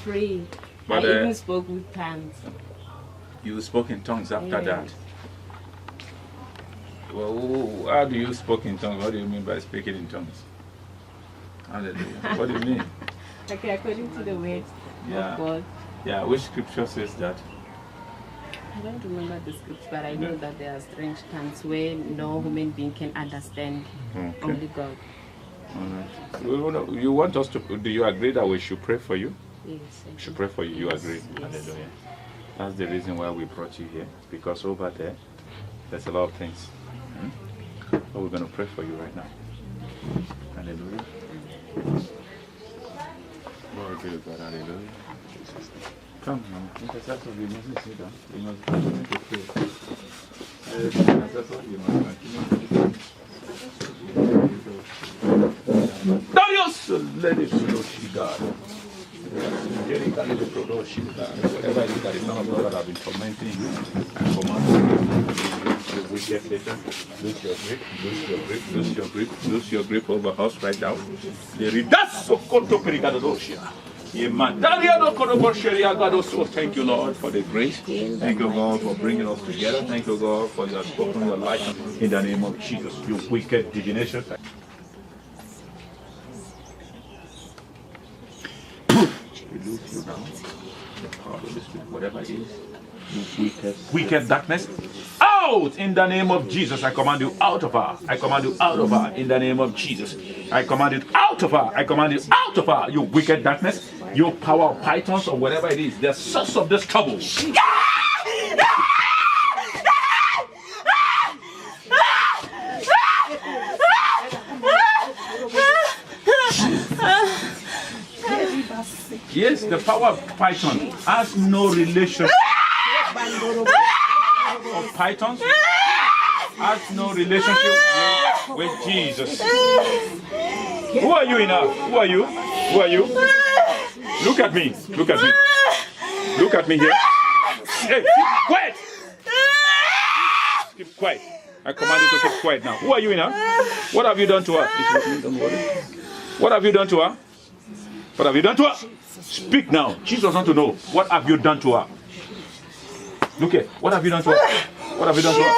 pray. But, I even spoke with tongues. You spoke in tongues after that. Well, how do you speak in tongues? What do you mean by speaking in tongues? Hallelujah. What do you mean? Okay, according to the word of God. Yeah, which scripture says that? I don't remember the scripture, but I know that there are strange tongues where no human being can understand. Only God. All right. You want us to? Do you agree that we should pray for you? Yes. We should pray for you. You agree? Yes. Hallelujah. That's the reason why we brought you here, because over there, there's a lot of things. But we're going to pray for you right now. Hallelujah. Glory be to God. Hallelujah. Come on. Intercessor, we mustn't sit down. We must continue to pray. Intercessor, you must continue to pray. Darius, let it flow, God. Whatever it is that is not of God that have been tormenting you, and command you, wicked Satan, lose your grip, lose your grip, lose your grip, lose your grip over us right now. Thank you, Lord, for the grace. Thank you, God, for bringing us together. Thank you, God, for your spoken your life in the name of Jesus. You wicked divination. Release you now. The power of the Spirit, whatever it is, you wicked darkness, out in the name of Jesus. I command you out of her. I command you out of her in the name of Jesus. I command you out of her. I command you out of her. You wicked darkness, you power of pythons or whatever it is, the source of this trouble. Yes, the power of python has no relationship. Of pythons has no relationship with Jesus. Who are you now? Who are you? Who are you? Look at me. Look at me. Look at me here. Hey, keep quiet. Keep quiet. I command you to keep quiet now. Who are you now? What have you done to her? Don't worry. What have you done to her? What have you done to her? Speak now. Jesus wants to know. What have you done to her? Look here. What have you done to her? What have you done to her?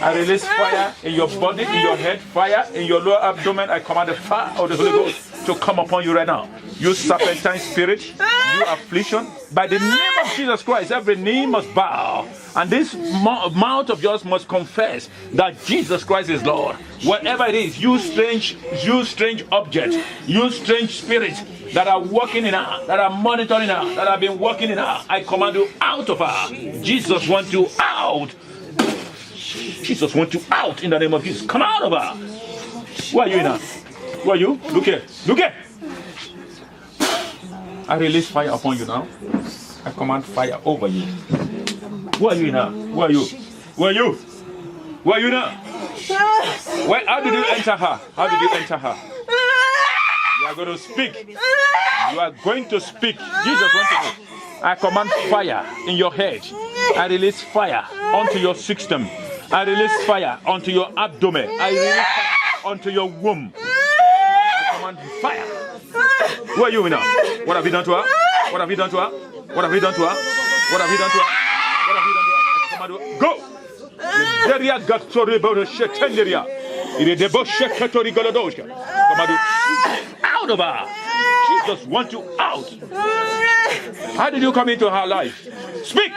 I release fire in your body, in your head, fire in your lower abdomen. I command the fire of the Holy Ghost to come upon you right now. You serpentine spirit, you affliction. By the name of Jesus Christ, every knee must bow. And this mouth of yours must confess that Jesus Christ is Lord. Whatever it is, you strange object, you strange spirit that are working in her, that are monitoring her, that have been working in her, I command you out of her. Jesus wants you out. Jesus wants you out in the name of Jesus. Come out of her. Who are you now? Who are you? Look here. Look here. I release fire upon you now. I command fire over you. Who are you now? Who are you? Who are you? Who are you now? How did you enter her? How did you enter her? You are going to speak. You are going to speak. Jesus wants to know. I command fire in your head. I release fire onto your system. I release fire onto your abdomen. I release fire onto your womb. I command fire. Who are you now? What have you done to her? What have you done to her? What have you done to her? What have you done to her? What have you done to her? I command you. Go! Command you out of her. Jesus wants you out. How did you come into her life? Speak!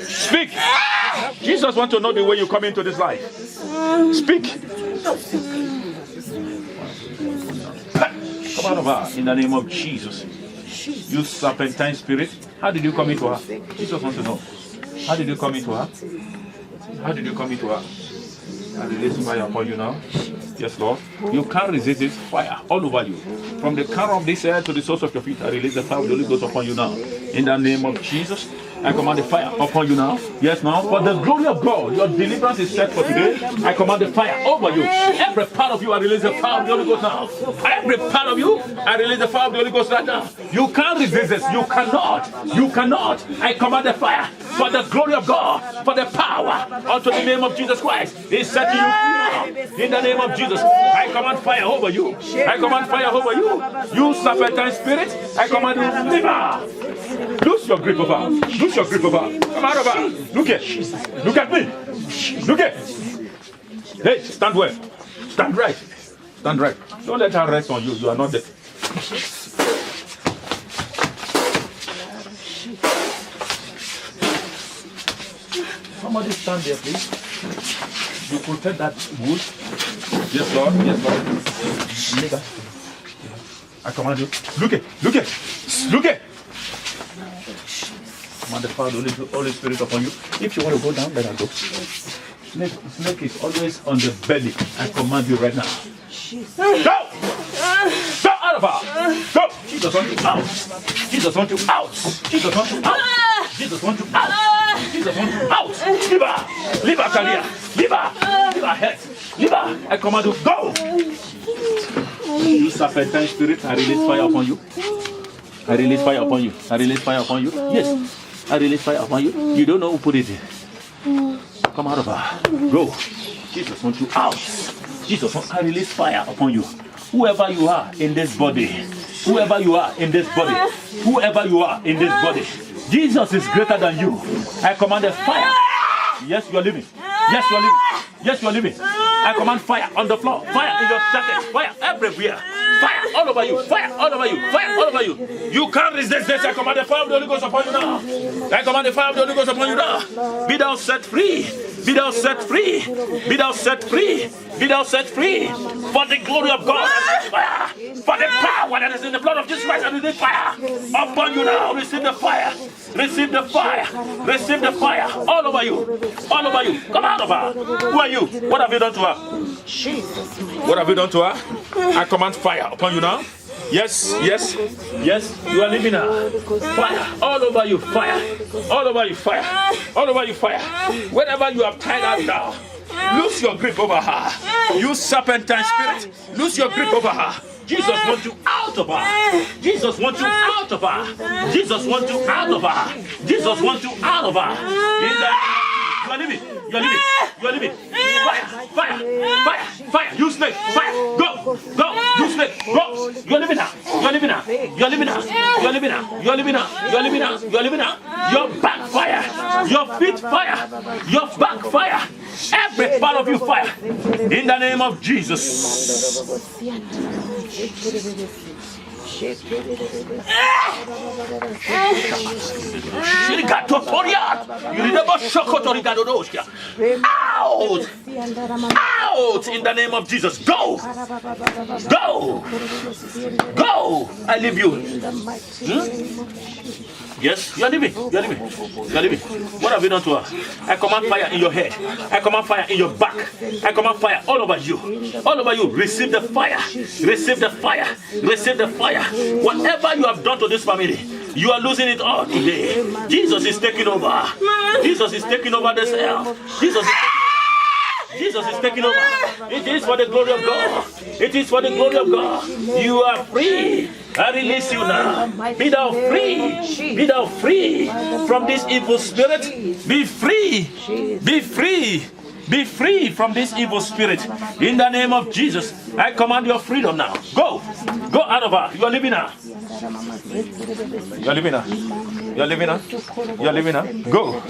Speak! Jesus wants to know the way you come into this life. Speak! Come out of her in the name of Jesus. You serpentine spirit. How did you come into her? Jesus wants to know. How did you come into her? How did you come into her? I release fire upon you now. Yes, Lord. You can't resist it. Fire all over you. From the crown of this hair to the source of your feet, I release the fire of the Holy Ghost upon you now. In the name of Jesus, I command the fire upon you now. Yes, now. For the glory of God, your deliverance is set for today. I command the fire over you. Every part of you, I release the fire of the Holy Ghost now. Every part of you, I release the fire of the Holy Ghost right now. You can't resist this. You cannot. You cannot. I command the fire. for the glory of God, for the power, unto the name of Jesus Christ. He said to you now, in the name of Jesus, I command fire over you. I command fire over you. You serpentine spirit, I command you, liver. Lose your grip over. Lose your grip over. Come out of her. Look at me. Look at. Hey, stand well. Stand right. Stand right. Don't let her rest on you. You are not there. Somebody stand there, please. You protect that wood. Yes, Lord. Yes, Lord. Nigga. I command you. Look at. Command the power of the Holy Spirit upon you. If you want to go down, let her go. Snake is always on the belly. I command you right now. Go! Go out of her! Go! Jesus wants you out! Jesus wants you out! Jesus wants you out! Jesus wants you out! Jesus wants you out! Leave her! Leave her career! Leave her! Leave her head! Leave her! I command you, go! You serpentine spirit, I release fire upon you. I release fire upon you. I release fire upon you. Yes. I release fire upon you. You don't know who put it in. Come out of her. Go. Jesus wants you out. Jesus wants, I release fire upon you. Whoever you are in this body. Whoever you are in this body. Whoever you are in this body. Jesus is greater than you. I command a fire. Yes, you are living. Yes, you are living. Yes, you are living. I command fire on the floor. Fire in your jacket. Fire everywhere. Fire all over you. Fire all over you. Fire all over you. You can't resist this. I command the fire of the Holy Ghost upon you now. I command the fire of the Holy Ghost upon you now. Be thou set free. Be thou set free. Be thou set free. Be thou set free. For the glory of God. Fire. For the power that is in the blood of Jesus Christ. And in the fire upon you now. Receive the fire. Receive the fire. Receive the fire. All over you. All over you. Come out of her. Who are you? What have you done to her? What have you done to her? I command fire upon you now. Yes, yes, yes. You are living now. Fire all over you. Fire all over you. Fire all over you. Fire. Whenever you have tied her now, lose your grip over her. You serpentine spirit, lose your grip over her. Jesus wants you out of her. Jesus wants you out of her. Jesus wants you out of her. Jesus wants you out of her. You are living. You are living. You are living. Fire, fire, fire, fire. You snake, fire. Go, go. You snake, go. You are living now. You are living now. You are living now. You are living now. You are living now. You are living now. You are living now. Your back fire. Your feet fire. Your back fire. Every part of you fire. In the name of Jesus. Out! Out in the name of Jesus. Go! Go! Go! I leave you. Yes, you are living. You are living. You are living. What have you done to her? I command fire in your head. I command fire in your back. I command fire all over you. All over you. Receive the fire. Receive the fire. Receive the fire. Whatever you have done to this family, you are losing it all today. Jesus is taking over. Jesus is taking over this hell. Jesus is taking over. It is for the glory of God. It is for the glory of God. You are free. I release you now. Be thou free. Be thou free from this evil spirit. Be free. Be free. Be free from this evil spirit. In the name of Jesus, I command your freedom now. Go. Go out of her. You are living now. You are living now. You are living now. You are living now. Go.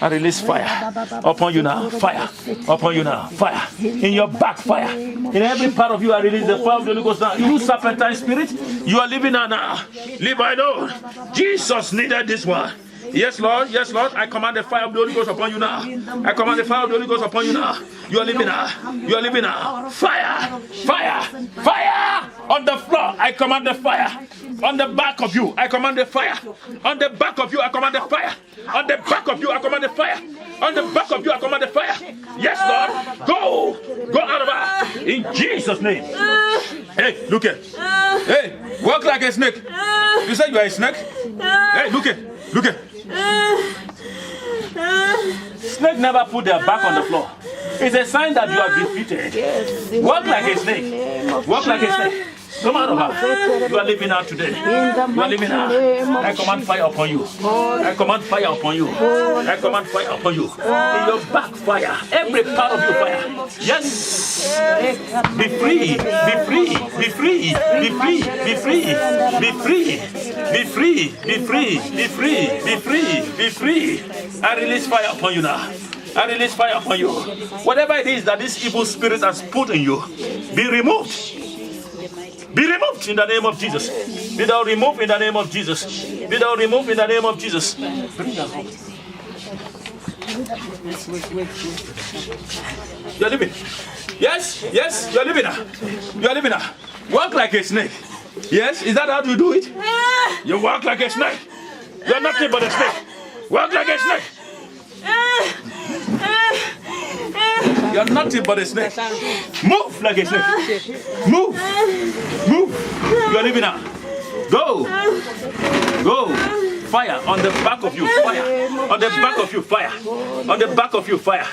I release fire upon you now. Fire upon you now. Fire in your back. Fire in every part of you. I release the fire of the Holy Ghost now. You serpentine spirit, you are living now. Live by Lord. Jesus needed this one. Yes, Lord. Yes, Lord. I command the fire of the Holy Ghost upon you now. I command the fire of the Holy Ghost upon you now. You are living now. You are living now. Fire. Fire. Fire on the floor. I command the fire. On the back of you, I command the fire. On the back of you, I command the fire. On the back of you, I command the fire. On the back of you, I command the fire. Yes, Lord. Go. Go out of her. In Jesus' name. Hey, look at. Hey, walk like a snake. You said you are a snake? Hey, look at. Look at. Snake never put their back on the floor. It's a sign that you are defeated. Walk like a snake. Walk like a snake. Come out of her. You are living out today. You are living out. I command fire upon you. I command fire upon you. I command fire upon you. In your back, fire. Every part of your fire. Yes. Be free. Be free. Be free. Be free. Be free. Be free. Be free. Be free. Be free. Be free. Be free. I release fire upon you now. I release fire upon you. Whatever it is that this evil spirit has put in you, be removed. Be removed in the name of Jesus. Be thou removed in the name of Jesus. Be thou removed in the name of Jesus. You are living. Yes, yes, you are living now. You are living now. Walk like a snake. Yes, is that how you do it? You walk like a snake. You are nothing but a snake. Walk like a snake. You are nothing but a snake. Move like a snake. Move. Move. You are living now. Go. Go. Fire on the back of you. Fire. On the back of you. Fire. On the back of you. Fire.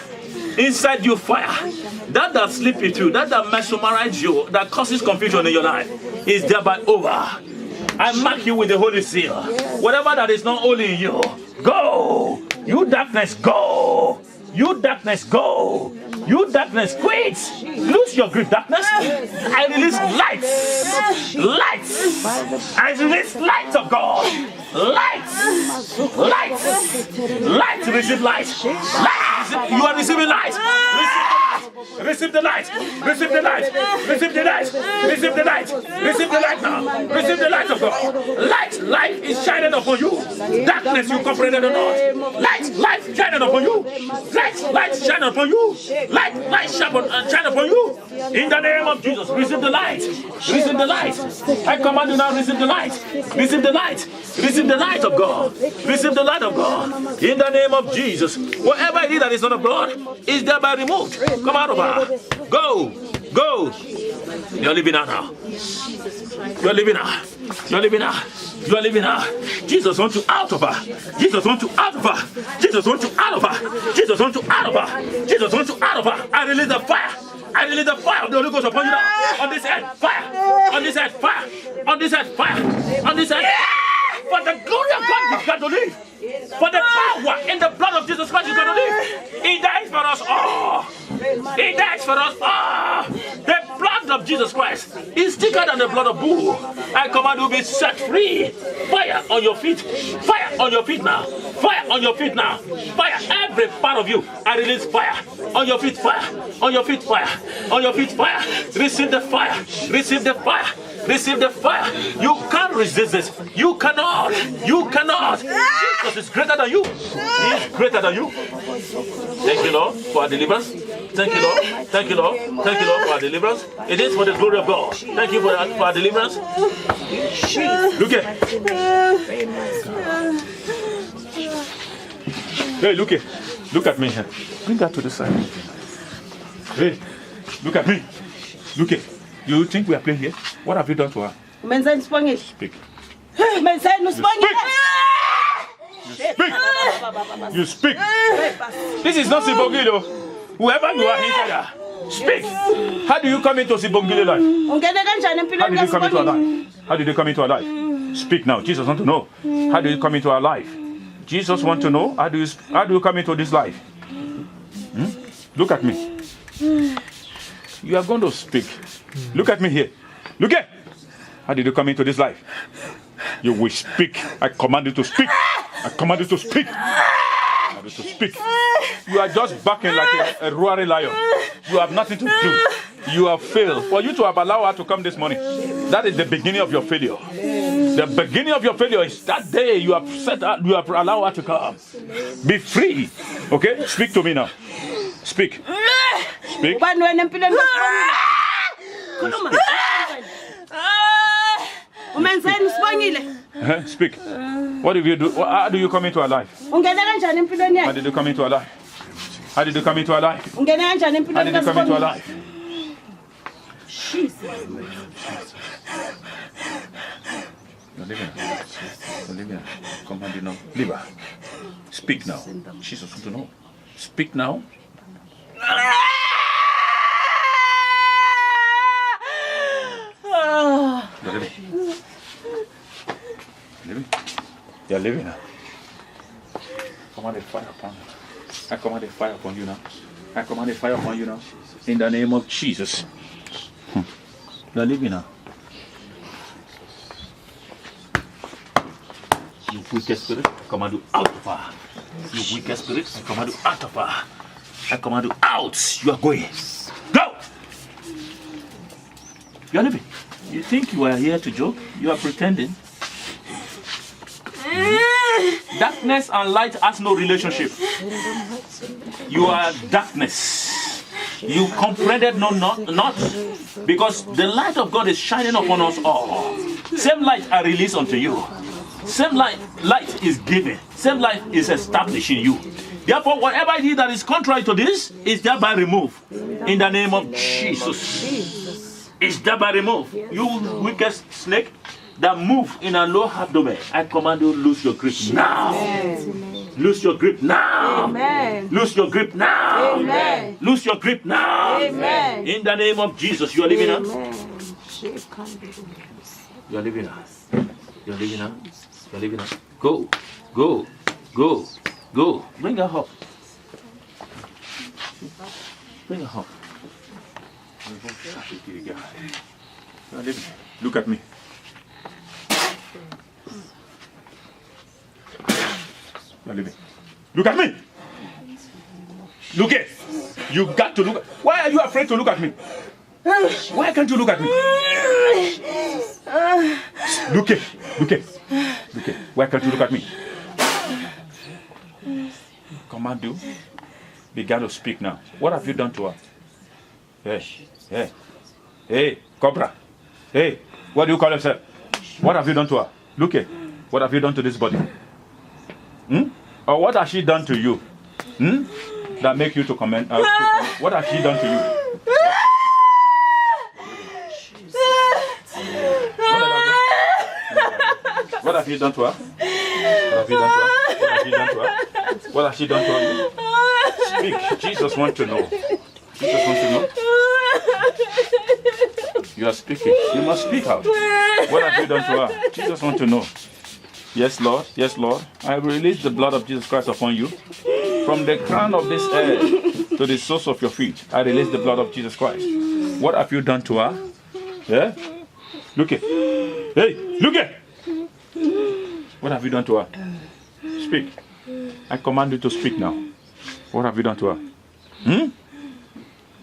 Inside you. Fire. That sleep with you. That mesmerize you. That causes confusion in your life. Is thereby over. I mark you with the Holy Seal. Whatever that is not only in you. Go. You darkness, go. You darkness, go. You darkness, quit. Lose your grip, darkness. I release lights. Lights. I release lights of God. Lights. Lights. Light. Receive light. Light. You are receiving light. Receive the light. Receive the light. Receive the light. Receive the light. Receive the light now. Receive the light of God. Light. Light is shining upon you. Darkness you comprehended or not. Light. Light shining upon you. Light. Light shining upon you. Light. Light shine upon you. In the name of Jesus. Receive the light. Receive the light. I command you now. Receive the light. Receive the light. Receive the light of God. Receive the light of God. In the name of Jesus. Whatever it is that is not of God is thereby removed. Come out of her. Go. Go. You're living out now. You're living out. You're living out. You are living out. Jesus wants you out of her. Jesus wants you out of her. Jesus wants you out of her. Jesus wants you out of her. Jesus wants you out of her. I release the fire. I release the fire of the Holy Ghost upon you now. On this head, fire. On this head, fire. On this head, fire. On this head. For the glory of God, you got to live. For the power in the blood of Jesus Christ, you got to live. He died for us all. He died for us all. The blood of Jesus Christ is thicker than the blood of bull. I command you to be set free. Fire on your feet. Fire on your feet now. Fire on your feet now. Fire every part of you. I release fire. On your feet, fire. On your feet, fire. On your feet, fire. Receive the fire. Receive the fire. Receive the fire. You can't resist this. You cannot. You cannot. Jesus is greater than you. He is greater than you. Thank you, Lord, for our deliverance. Thank you, Lord. Thank you, Lord. Thank you, Lord, for our deliverance. It is for the glory of God. Thank you for our deliverance. Look here. Hey, look here. Look at me here. Bring that to the side. Hey, look at me. Look here. You think we are playing here? What have you done to her? Speak. Speak. You speak. This is not Sibongile. Whoever you are inside her, speak. How do you come into Sibongile life? How did you come into her life? How did you come into her life? Speak now. Jesus wants to know. How do you come into her life? Jesus wants to know. How do you come into this life? Look at me. You are going to speak. Look at me here. Look at. How did you come into this life? You will speak. I command you to speak. I command you to speak. I command you to speak. You are just barking like a roaring lion. You have nothing to do. You have failed. For you to have allowed her to come this morning, that is the beginning of your failure. The beginning of your failure is that day you have you have allowed her to come. Be free. Okay? Speak to me now. Speak. Speak. Speak. What do you do? How do you come into our life? How did you come into our life? How did you come into our life? How did you come into our life? Olivia, come on, now. Leave her. Speak now. Jesus wants to know. Speak now. You're living. Living. You're living now. Command the fire upon you. I command the fire upon you now. I command the fire upon you now. In the name of Jesus. You're living now. You wicked spirit, I command you out of her. You wicked spirit, I command you out of her. I command you out. You are going. Go! You are living. You think you are here to joke? You are pretending. Darkness and light has no relationship. You are darkness. You comprehended not because the light of God is shining upon us all. Same light are released unto you. Same light is given. Same light is established in you. Therefore, whatever it is that is contrary to this is thereby removed. In the name of Jesus. It's thereby removed. You wicked snake that move in a low abdomen, I command you, lose your grip now. Amen. Lose your grip now. Amen. Lose your grip now. Amen. Lose your grip now. Amen. In the name of Jesus, you are living now. You are living now. You are living now. You are living now. Go, go, go, go. Bring her up. Bring her up. You are living. Look at me. Look at me. Look at. You got to look. Why are you afraid to look at me? Why can't you look at me? Look at. Why can't you look at me? Command you. Began to speak now. What have you done to her? Hey, Cobra. Hey, what do you call yourself? What have you done to her? Look at. What have you done to this body? Or what has she done to you? That make you to comment? What has she done to you? What have you done to her? What have you done to her? What have you done to her? What has she done to her? Speak. Jesus wants to know. Jesus wants to know. You are speaking. You must speak out. What have you done to her? Jesus wants to know. Yes, Lord. Yes, Lord. I release the blood of Jesus Christ upon you. From the crown of this head to the source of your feet, I release the blood of Jesus Christ. What have you done to her? Yeah? Look at. Hey, look at. What have you done to her? Speak. I command you to speak now. What have you done to her?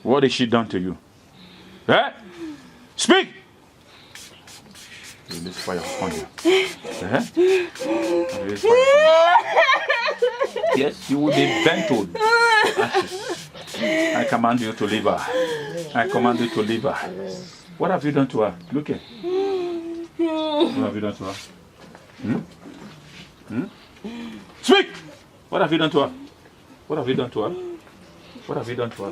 What has she done to you? Yeah? Speak. Release fire upon you. Release fire upon you. Yes, you will be bent to ashes. I command you to leave her. I command you to leave her. What have you done to her? Look at. What have you done to her? Speak! What have you done to her? What have you done to her? What have you done to her?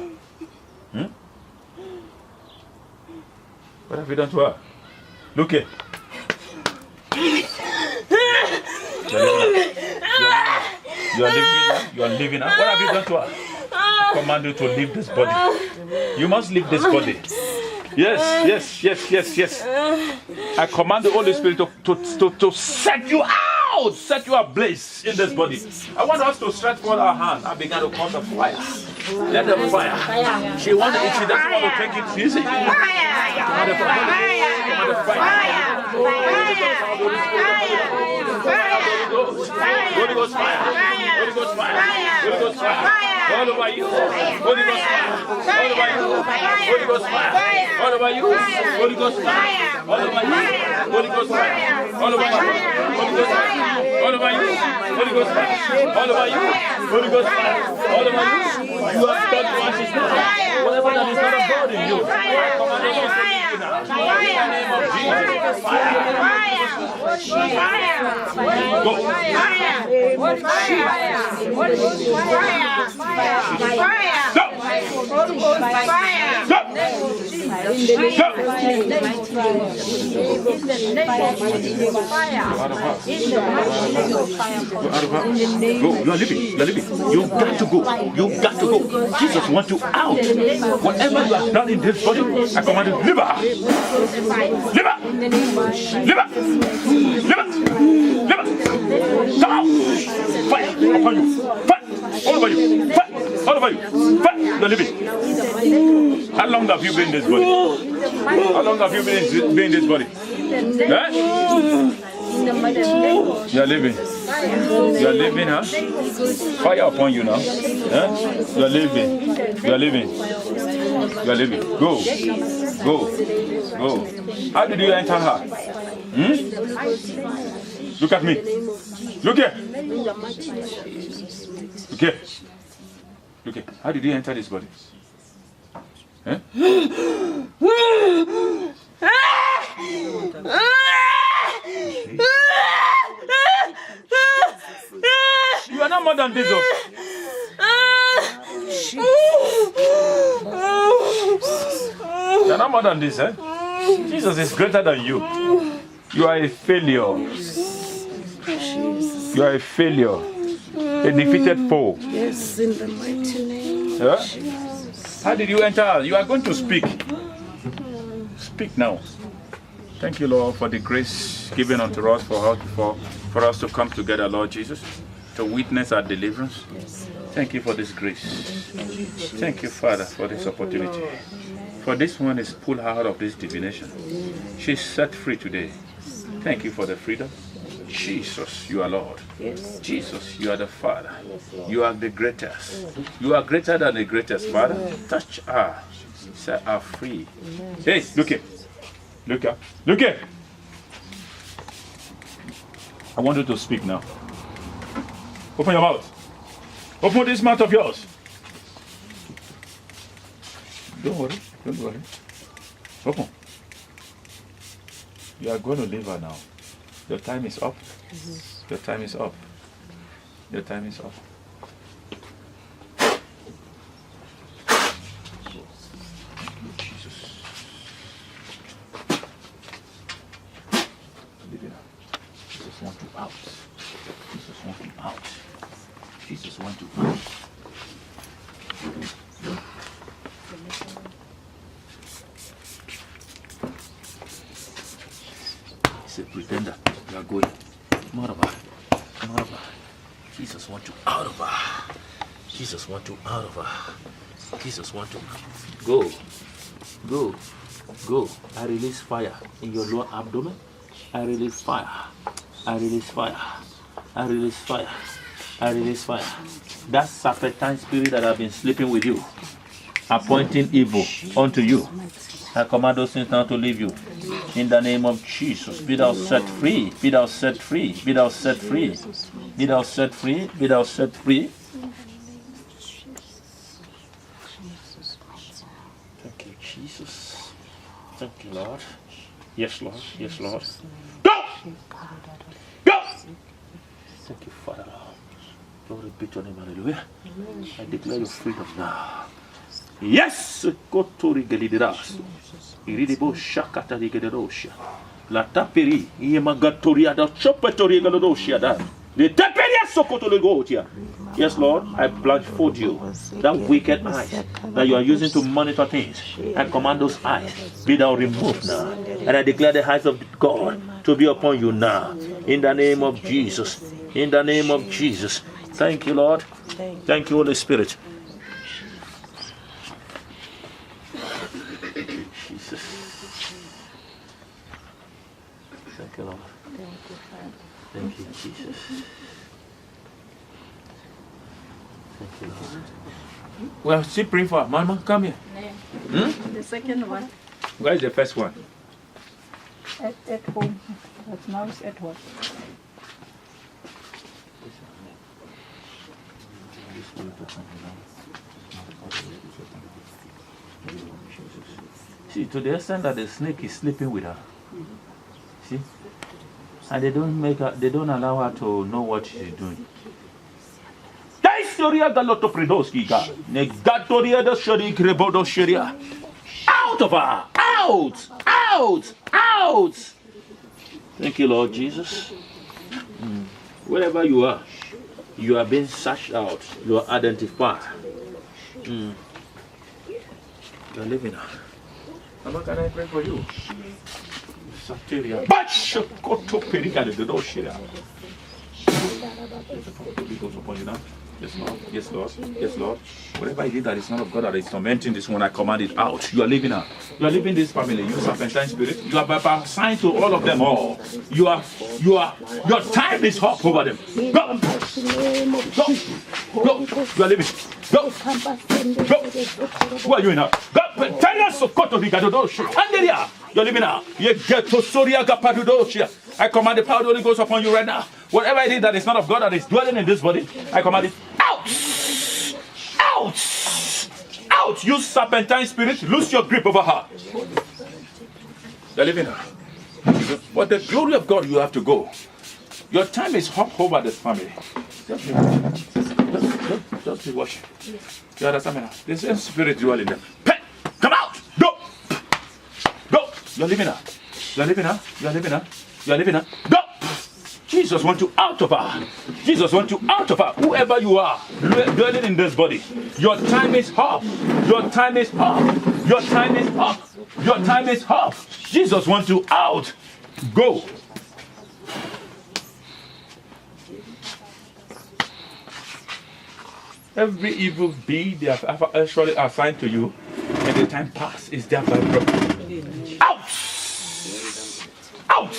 What have you done to her? Look at. You are living now. What have you done to her? I command you to leave this body. You must leave this body. Yes. I command the Holy Spirit to set you out, set you ablaze in this body. I want us to stretch forth our hand and begin to call the fire. Let the fire. She doesn't want to take it easy. Command the fire. Holy Ghost fire. Holy Ghost fire. Holy Ghost fire. All over you. Holy Ghost fire. All over you. Holy Ghost fire. All over you. Holy Ghost fire. All over you. Holy Ghost fire. All over you. Holy Ghost fire. All over you. Holy Ghost fire. All over you. Holy Ghost fire. All over you. You are God to ashes now. Whatever that is not of God in you, I command you to now. In the name of Jesus. Fire. Go. Go. You are living. You got to go. Jesus wants you out. Whatever you have done in this body, I command you, live out. Come out. Fire upon you. Fire all over you. Fire all over you. Fire. You're living. How long have you been in this body? How long have you been in this body? You're living. You're living, huh? Fire upon you now. You're living. Go. How did you enter her? Look at me. Look here. How did you enter this body? You are not more than this. You are not more than this, eh? Jesus is greater than you. You are a failure. You are a failure. A defeated foe. Yes, in the mighty name. Yeah? How did you enter? You are going to speak. Speak now. Thank you, Lord, for the grace given unto us for us to come together, Lord Jesus, to witness our deliverance. Thank you for this grace. Thank you, Father, for this opportunity. For this one is pulled out of this divination. She's set free today. Thank you for the freedom. Jesus, you are Lord. Jesus, you are the Father. You are the greatest. You are greater than the greatest, Father. Touch her. Set her free. Hey, look here. Look here. I want you to speak now. Open your mouth. Open this mouth of yours. Don't worry. Open. You are going to leave her now. Your time is up. Your time is up. Jesus. Leave it out. Jesus wants you out. Jesus wants you out. He's a pretender. You are going. More of her. Jesus wants you out of her. Jesus wants you. Go. I release fire in your lower abdomen. I release fire. That serpentine spirit that have been sleeping with you, appointing evil unto you, I command those things now to leave you. In the name of Jesus, be thou set free. Thank you, Jesus. Thank you, Lord. Yes, Lord. Go! Thank you, Father. Glory be to your name, hallelujah. I declare your freedom now. Yes! Iridibo shakata rigedosha. La taperi, Yemagatoria da Chopatori Galodosia da. The Taperia Sokotolegotia. Yes, Lord, I blindfold you. That wicked eyes that you are using to monitor things. I command those eyes be thou removed now. And I declare the eyes of God to be upon you now. In the name of Jesus. Thank you, Lord. Thank you, Holy Spirit. Jesus. Thank you, Lord. Thank you, Jesus. Thank you, Lord. We are still praying for her. Mama, come here. The second one. Where is the first one? At home. But now it's at work. See, to the extent that the snake is sleeping with her. See? And they don't allow her to know what she's doing. Soria Galoto Predoski, Negatoria the Shari Grebodo Sharia. Out of her! Out! Out! Out! Thank you, Lord Jesus. Wherever you are being searched out. You are identified. You are living now. How can I pray for you? Sateria. Bachokoto Perica de Doshira. Goes upon you now. Yes, Lord. Yes, Lord. Yes, Lord. Whatever I did that is not of God that is tormenting this one, I command it out. You are living out. You are living this family. You serpentine spirit. You are assigned to all of them all. Your time is up over them. Go. Go. Go. You are living. Go. Go. Who are you now? Go. Tell us of God to be Ganderia. You are living now. You get to Soria Gapadudoshia. I command the power of the Holy Ghost upon you right now. Whatever it is that is not of God that is dwelling in this body, I command it out! Out! Out! You serpentine spirit, lose your grip over her. You're living her. For the glory of God, you have to go. Your time is up over this family. Just be watching. You understand me now? The same spirit dwelling in them. Come out! Go! Go! You're living her. You're living her. You're living her. You are living now. Go! Jesus wants you out of her. Jesus wants you out of her. Whoever you are, dwelling in this body. Your time is up. Your time is up. Your time is up. Your time is up. Jesus wants you out. Go. Every evil deed they have actually assigned to you, and the time pass is thereby broken. Out! Out!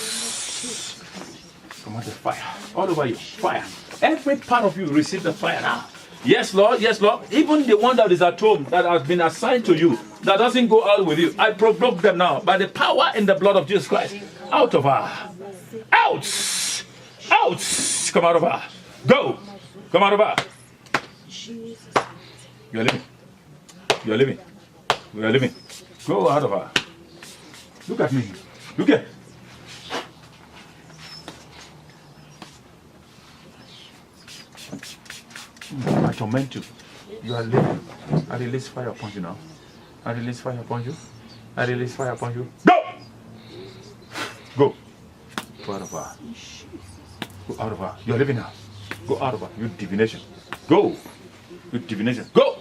Command the fire all over you. Fire. Every part of you receive the fire now. Yes, Lord. Yes, Lord. Even the one that is at home that has been assigned to you, that doesn't go out with you, I provoke them now by the power in the blood of Jesus Christ. Out of her. Out. Out. Come out of her. Go. Come out of her. You are living. You are living. We are living. Go out of her. Look at me. Look at. I torment you. You are living. I release fire upon you now. I release fire upon you. I release fire upon you. Go! Go. Go out of her. Go out of her. You are living now. Go out of her. You divination. Go. You divination. Go.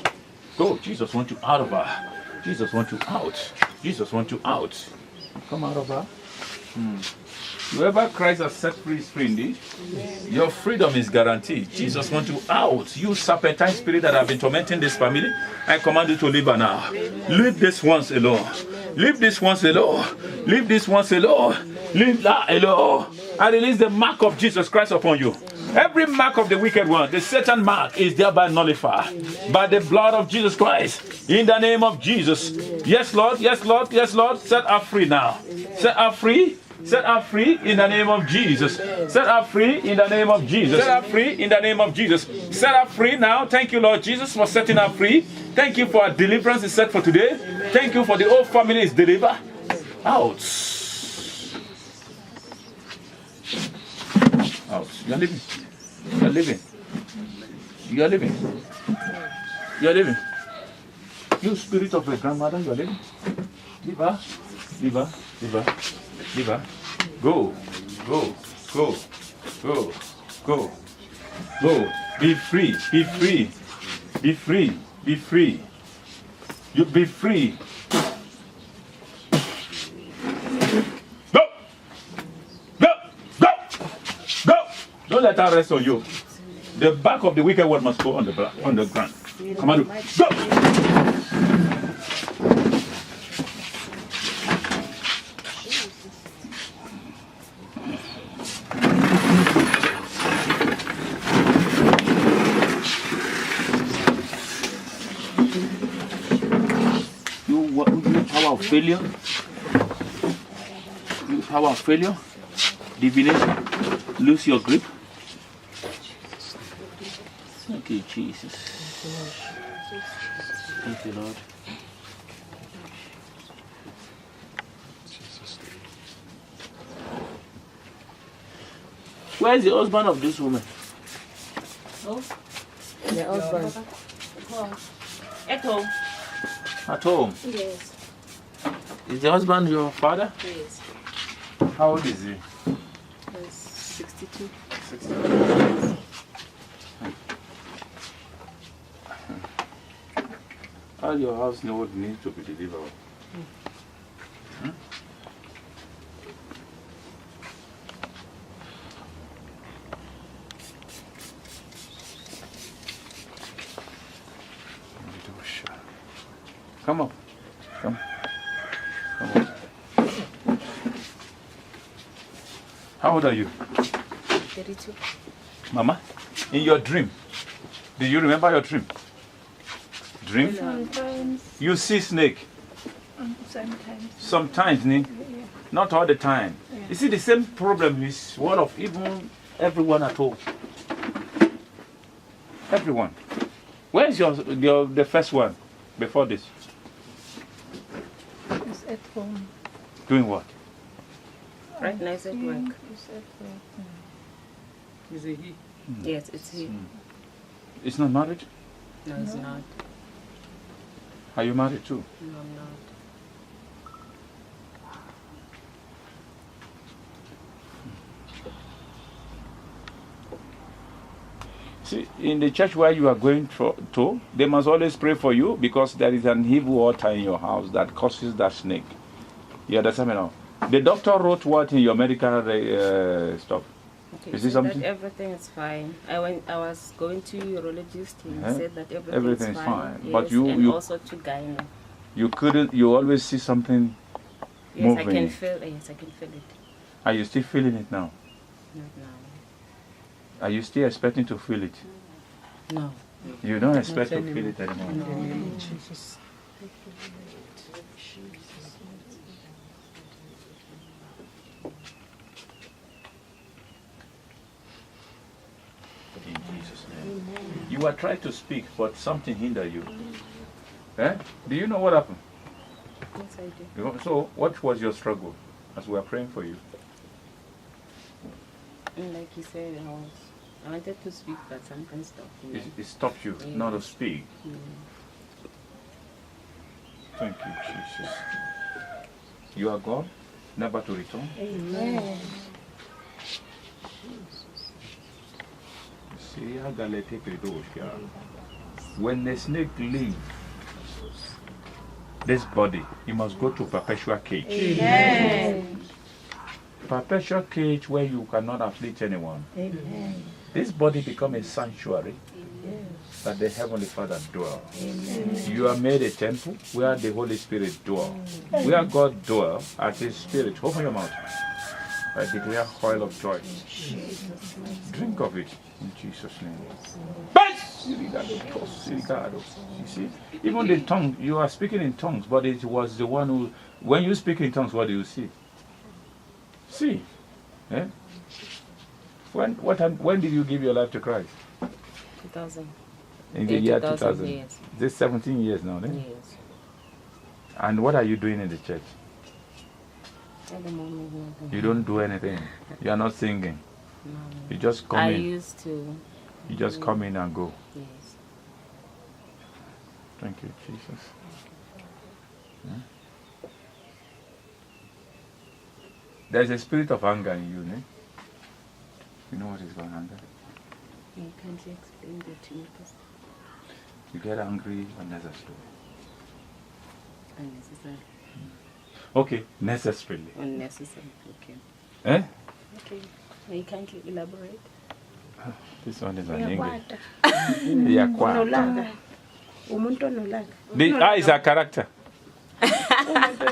Go. Jesus wants you out of her. Jesus wants you out. Jesus wants you out. Come out of her. Whoever Christ has set free is free indeed. Your freedom is guaranteed. Jesus wants you out. You serpentine spirit that have been tormenting this family, I command you to leave her now. Leave this once alone. Leave this once alone. Leave this once alone. Leave that alone. I release the mark of Jesus Christ upon you. Every mark of the wicked one, the Satan mark, is thereby nullified by the blood of Jesus Christ. In the name of Jesus. Yes, Lord. Yes, Lord. Yes, Lord. Set her free now. Set her free. Set her free in the name of Jesus. Set her free in the name of Jesus. Set her free in the name of Jesus. Set her free now. Thank you, Lord Jesus, for setting her free. Thank you for our deliverance is set for today. Thank you for the whole family is delivered. Out. Out. You are living. You are living. You are living. You are living. You spirit of a grandmother, you are living. Leave her. Leave her. Leave her. Leave her. Go. Go. Go. Go. Go. Go. Be free. Be free. Be free. Be free. You be free. Go. Go. Go. Go. Don't let her rest on you. The back of the wicked one must go on the ground. Come on. Go. Failure, you power of failure, divination, lose your grip. Thank you, Jesus. Thank you, Lord. Where is the husband of this woman? Oh. The husband. At home. At home. Yes. Is the husband your father? Yes. How old is he? He's 62. 60. All your house needs to be delivered. Hmm? Come up. Come. Come on. How old are you? 32. Mama, in your dream, do you remember your dream? Dream? Sometimes. You see snake. Sometimes. Sometimes, Yeah. not all the time. Yeah. You see, the same problem is one of even everyone at home. Everyone. Where is the first one before this? It's at home. Doing what? Right now it's at work. It's at work. Is it he? Yes, it's he. It's not married? No, it's not. Are you married too? No, I'm not. See, in the church where you are going to, they must always pray for you because there is an evil altar in your house that causes that snake. You understand me now? The doctor wrote what in your medical stuff? Okay, Is so it something? that everything is fine. I was going to urologist. He Uh-huh. said that Everything is is fine. fine. Yes, But you- and you- also to gyno. You always see something Yes, moving. I can feel. Yes, I can feel it. Are you still feeling it now? Not now. Are you still expecting to feel it? No. You don't expect to feel it anymore. In the name of Jesus. In Jesus' name. You are trying to speak, but something hinder you. Eh? Do you know what happened? Yes, I do. So, what was your struggle as we are praying for you? And like you said, I wanted to speak, but something stopped me. It stopped you not to speak. Mm. Thank you, Jesus. You are gone, never to return. Amen. See, I gotta take it those, yeah. When the snake leaves this body, he must go to perpetual cage. Amen. Perpetual cage where you cannot afflict anyone. Amen. This body become a sanctuary that the Heavenly Father dwells. You are made a temple where the Holy Spirit dwells. Where God dwells at His Spirit. Open your mouth. I declare oil of joy. Drink of it in Jesus' name. You see, even the tongue, you are speaking in tongues, but it was the one who, when you speak in tongues, what do you see? See? Eh? When did you give your life to Christ? 2000. In the year 2000, 2000. yes. This 17 years now, eh? Yes. And what are you doing in the church? At the moment, nothing. You don't do anything. You are not singing. No. You just come I in. used to. You just come in and go. Yes. Thank you, Jesus. Hmm? There's a spirit of anger in you, eh? You know what is called anger? Yeah, can't you explain that to me, Pastor? You get angry unnecessarily. Unnecessary. Okay, necessarily. Unnecessary. Okay. Eh? Okay. You can't elaborate? This one is an English. Uyakwata. Yeah, quite. Unolaka. Umuntu onolaka. The is a character.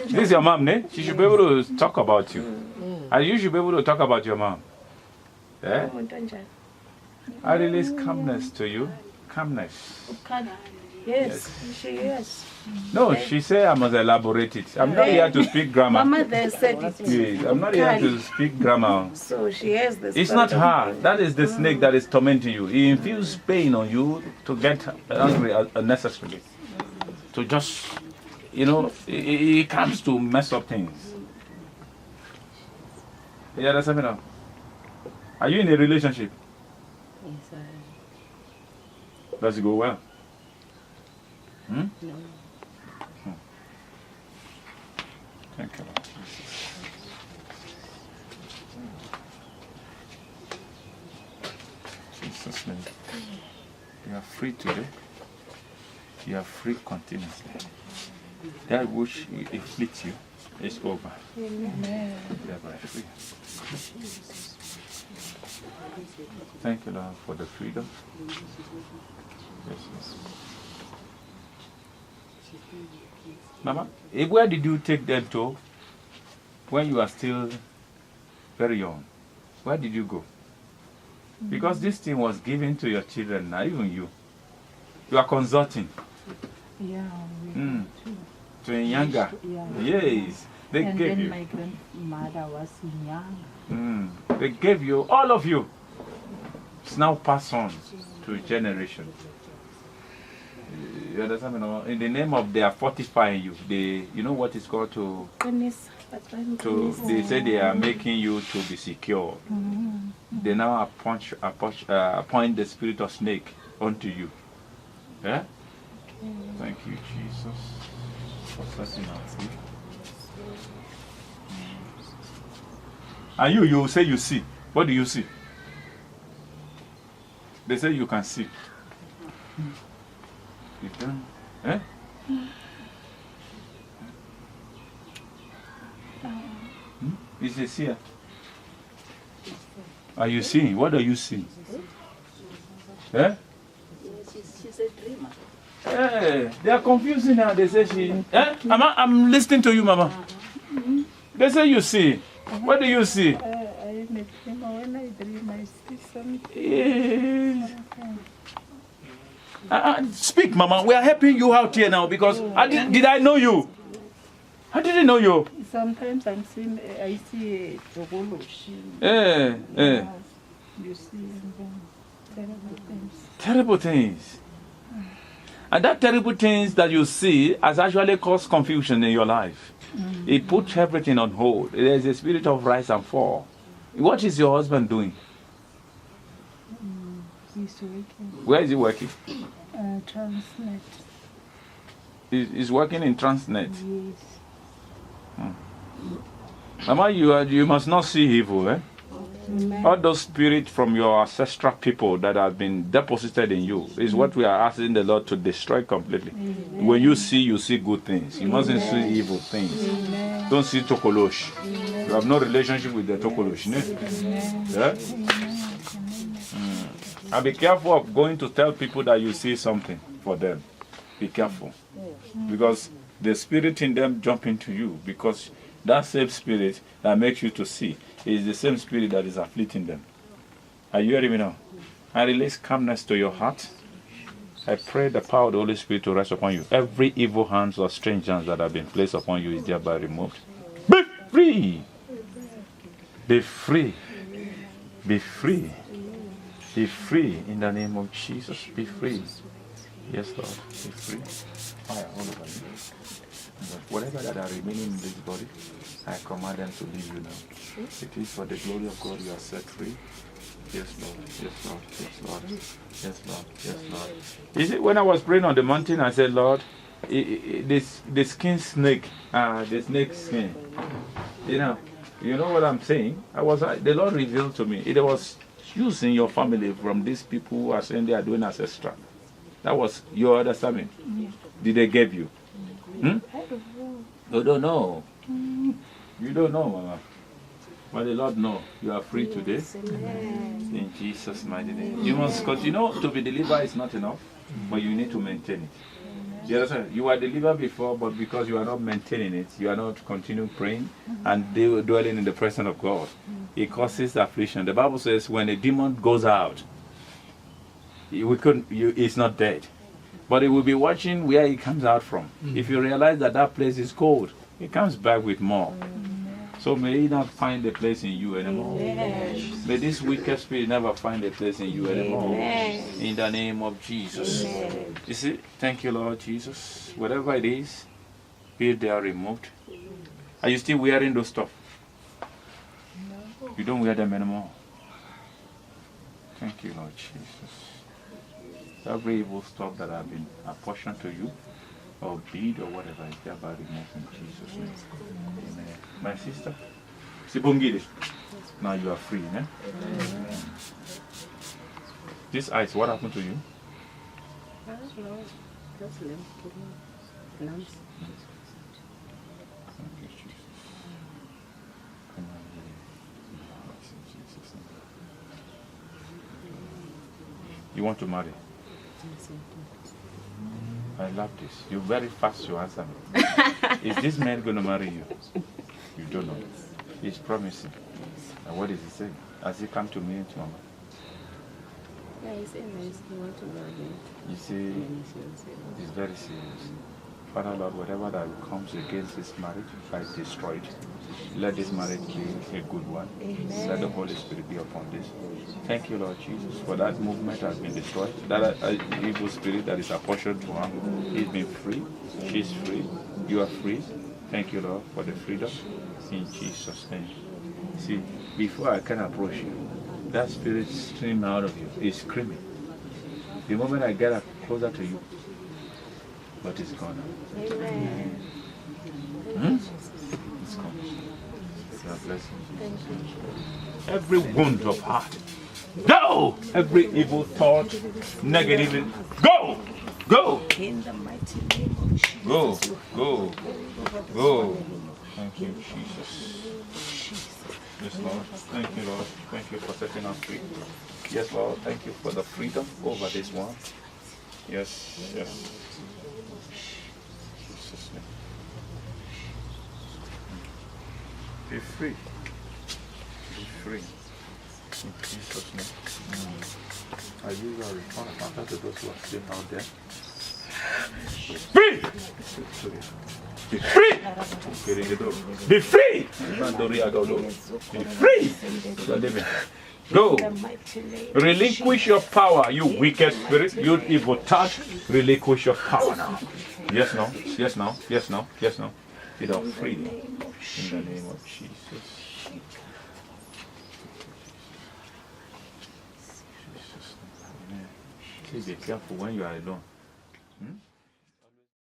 This is your mom, ne? She should be able to talk about you. And you should be able to talk about your mom. Eh? Umuntu onjani? I release calmness to you. Calmness. Ukhala. Yes, she is. No, she said I must elaborate it. I'm not here to speak grammar. Mama there said it. Yes, I'm not here to speak grammar. So she has this. It's not her. That is the snake that is tormenting you. He infuses pain on you to get angry unnecessarily. To just, you know, he comes to mess up things. You understand me now? Are you in a relationship? Yes, Does it go well? No. Thank you, Lord Jesus. Jesus' name. You are free today. You are free continuously. That which afflicts you is over. Amen. You are free. Thank you, Lord, for the freedom. Yes, yes. Mama, where did you take them to when you are still very young? Where did you go? Because this thing was given to your children, not even you. You are consulting Yeah. to a younger. Yeah. Yes, they And gave then you. my grandmother was young. They gave you, all of you. It's now passed on to a generation. You understand? You know, in the name of they are fortifying you. They, you know what it's called to. They say they are making you to be secure. They now appoint the spirit of snake unto you. Yeah? Thank you, Jesus, for setting us free. And you say you see. What do you see? They say you can see. You can? Eh? It's a seer. Are you seeing? What are you seeing? Eh? She's a dreamer. Hey, they are confusing her. They say she. Eh? Mama, I'm listening to you, Mama. They say you see. What do you see? I'm a dreamer. When I dream, I see something. Speak, Mama. We are helping you out here now because did I know you? I didn't know you. Sometimes I see a Jogoloshi. You see, and then terrible things. Terrible things. And that terrible things that you see has actually caused confusion in your life. It puts everything on hold. There is a spirit of rise and fall. What is your husband doing? He's working. Where is he working? Transnet. He's working in Transnet. Yes. Mama, you must not see evil, eh? All those spirits from your ancestral people that have been deposited in you is what we are asking the Lord to destroy completely. When you see good things. You mustn't see evil things. Don't see Tokolosh. You have no relationship with the Tokolosh. Yeah? And be careful of going to tell people that you see something for them. Be careful. Because the spirit in them jump into you. Because that same spirit that makes you to see is the same spirit that is afflicting them. Are you hearing me now? I release calmness to your heart. I pray the power of the Holy Spirit to rest upon you. Every evil hands or strange hands that have been placed upon you is thereby removed. Be free! Be free! Be free! Be free in the name of Jesus. Be free. Yes, Lord. Be free. Fire all over you. Whatever that are remaining in this body, I command them to leave you now. It is for the glory of God you are set free. Yes, Lord. Yes, Lord. Yes, Lord. Yes, Lord. Yes, Lord. You see, when I was praying on the mountain, I said, Lord, the skin snake, the snake skin. You know what I'm saying? The Lord revealed to me. It was used in your family from these people who are saying they are doing ancestral. That was your understanding. Did they give you? You don't know. You don't know, Mama. But the Lord knows. You are free today. In Jesus' mighty name. You must continue to be delivered is not enough, but you need to maintain it. You understand? You were delivered before, but because you are not maintaining it, you are not continuing praying and dwelling in the presence of God. It causes affliction. The Bible says when a demon goes out, it's not dead. But it will be watching where it comes out from. If you realize that place is cold, it comes back with more. So may it not find a place in you anymore. May this wicked spirit never find a place in you anymore. In the name of Jesus. You see, thank you, Lord Jesus. Whatever it is, be they are removed. Are you still wearing those stuff? You don't wear them anymore. Thank you, Lord Jesus. Every evil stuff that have been apportioned to you, or bead or whatever, is thereby removed in Jesus' name. Amen. My sister, Sibongile, now you are free, eh? Amen. This eyes, what happened to you? I don't know. Just lumps. Thank you, Jesus. Come on, Jesus' name. You want to marry? I love this. You're very fast to answer me. Is this man going to marry you? You don't know. He's promising. And what is he saying? Has he come to me and to Mama? Yeah, he said nice. He wants to marry me. You see, it's very serious. Father Lord, whatever that comes against this marriage, I destroy it. Let this marriage be a good one. Amen. Let the Holy Spirit be upon this. Thank you, Lord Jesus, for that movement has been destroyed. That evil spirit that is apportioned to her, he's been free. She's free. You are free. Thank you, Lord, for the freedom. In Jesus' name. See, before I can approach you, that spirit stream out of you is screaming. The moment I get closer to you, but it's gone now. Amen. It's gone. God bless you. Every wound of heart, go! Every evil thought, negative, go! Go! In the mighty name of Jesus. Go! Go! Go! Thank you, Jesus. Yes, Lord. Thank you, Lord. Thank you for setting us free. Yes, Lord. Thank you for the freedom over this one. Yes, yes. Jesus' name. Be free. Be free. In Jesus' name. Are you a return of answer to those who are still out there? Free! Be free! Be free! Be free! You're living. Go! Relinquish your power, you wicked spirit, you evil touch. Relinquish your power now. Yes, no, yes, no, yes, no, yes, no. Get off freely. In the name of Jesus. Jesus. Amen. Please be careful when you are alone.